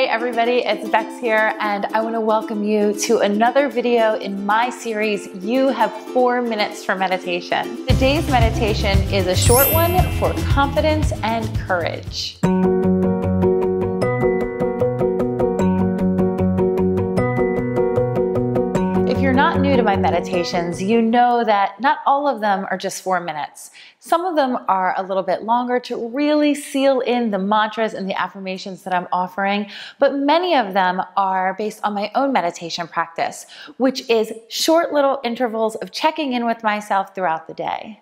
Hey everybody, it's Bex here, and I want to welcome you to another video in my series, You Have 4 Minutes for Meditation. Today's meditation is a short one for confidence and courage. If you're not new to my meditations, you know that not all of them are just 4 minutes. Some of them are a little bit longer to really seal in the mantras and the affirmations that I'm offering, but many of them are based on my own meditation practice, which is short little intervals of checking in with myself throughout the day.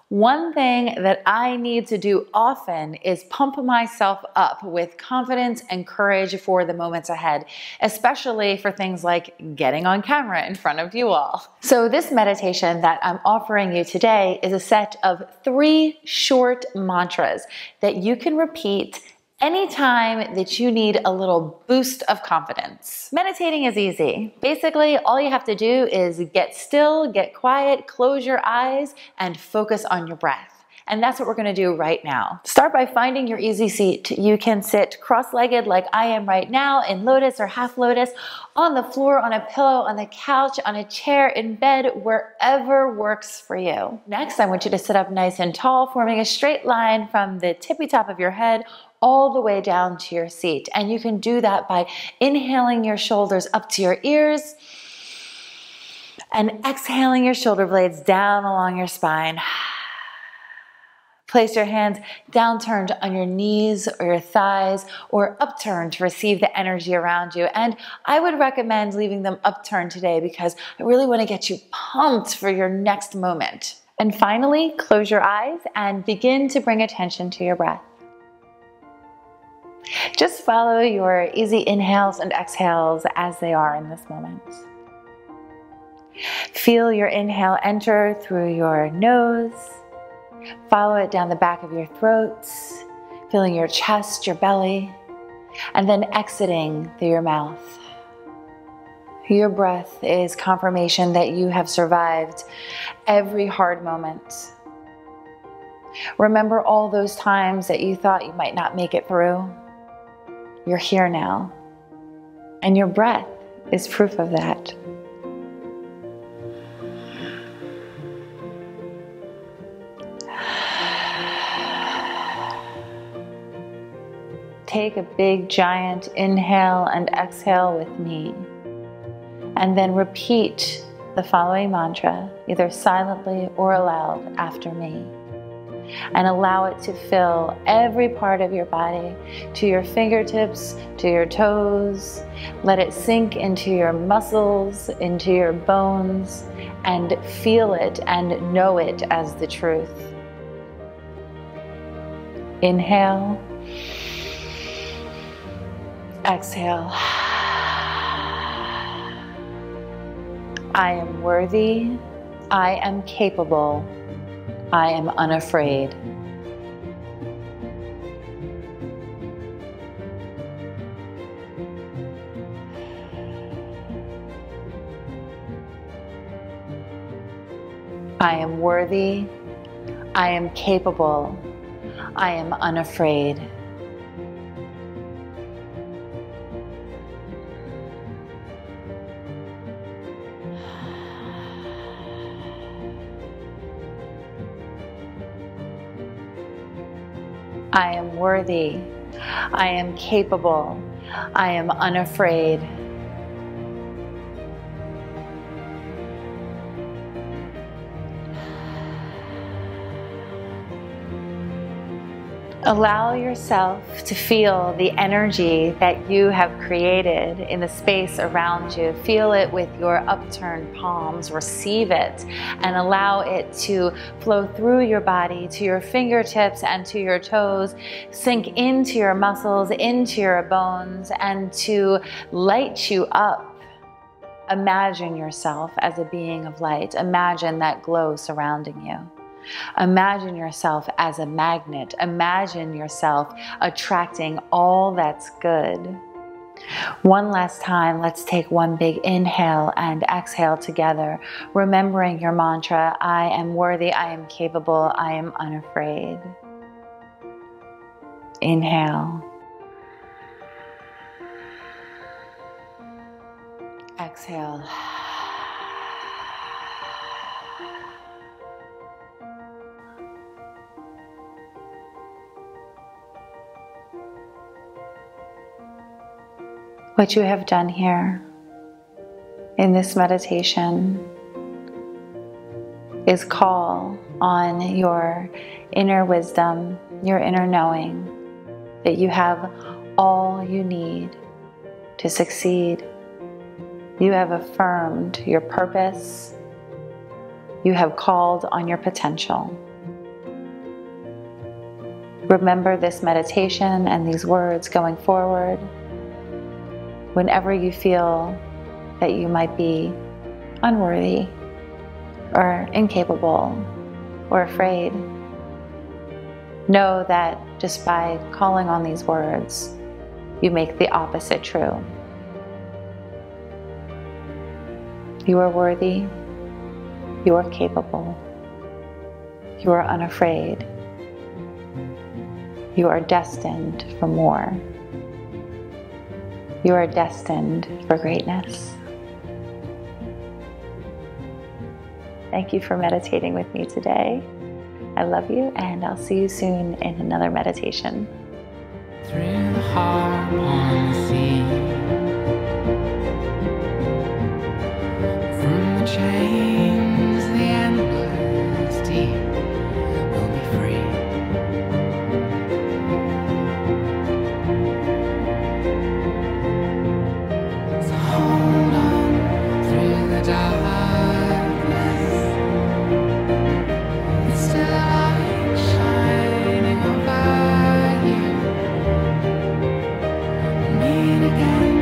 One thing that I need to do often is pump myself up with confidence and courage for the moments ahead, especially for things like getting on camera in front of you all. So this meditation that I'm offering you today is a set of 3 short mantras that you can repeat anytime that you need a little boost of confidence. Meditating is easy. Basically, all you have to do is get still, get quiet, close your eyes, and focus on your breath. And that's what we're gonna do right now. Start by finding your easy seat. You can sit cross-legged like I am right now, in lotus or half lotus, on the floor, on a pillow, on the couch, on a chair, in bed, wherever works for you. Next, I want you to sit up nice and tall, forming a straight line from the tippy top of your head all the way down to your seat. And you can do that by inhaling your shoulders up to your ears and exhaling your shoulder blades down along your spine. Place your hands downturned on your knees or your thighs or upturned to receive the energy around you. And I would recommend leaving them upturned today because I really want to get you pumped for your next moment. And finally, close your eyes and begin to bring attention to your breath. Just follow your easy inhales and exhales as they are in this moment. Feel your inhale enter through your nose. Follow it down the back of your throat, feeling your chest, your belly, and then exiting through your mouth. Your breath is confirmation that you have survived every hard moment. Remember all those times that you thought you might not make it through. You're here now, and your breath is proof of that. Take a big giant inhale and exhale with me, and then repeat the following mantra, either silently or aloud after me. And allow it to fill every part of your body, to your fingertips, to your toes. Let it sink into your muscles, into your bones, and feel it and know it as the truth. Inhale. Exhale. I am worthy. I am capable. I am unafraid. I am worthy. I am capable. I am unafraid. I am worthy. I am capable. I am unafraid. Allow yourself to feel the energy that you have created in the space around you. Feel it with your upturned palms. Receive it and allow it to flow through your body to your fingertips and to your toes, sink into your muscles, into your bones, and to light you up. Imagine yourself as a being of light. Imagine that glow surrounding you. Imagine yourself as a magnet. Imagine yourself attracting all that's good. One last time, let's take one big inhale and exhale together, remembering your mantra, I am worthy, I am capable, I am unafraid. Inhale. Exhale. What you have done here in this meditation is call on your inner wisdom, your inner knowing that you have all you need to succeed. You have affirmed your purpose. You have called on your potential. Remember this meditation and these words going forward. Whenever you feel that you might be unworthy or incapable or afraid, know that just by calling on these words, you make the opposite true. You are worthy. You are capable. You are unafraid. You are destined for more. You are destined for greatness. Thank you for meditating with me today. I love you, and I'll see you soon in another meditation. Through the heart on the sea, from the chains, the endless deep, we'll be free. So hold on through the darkness. It's still a light shining over you. Meet again.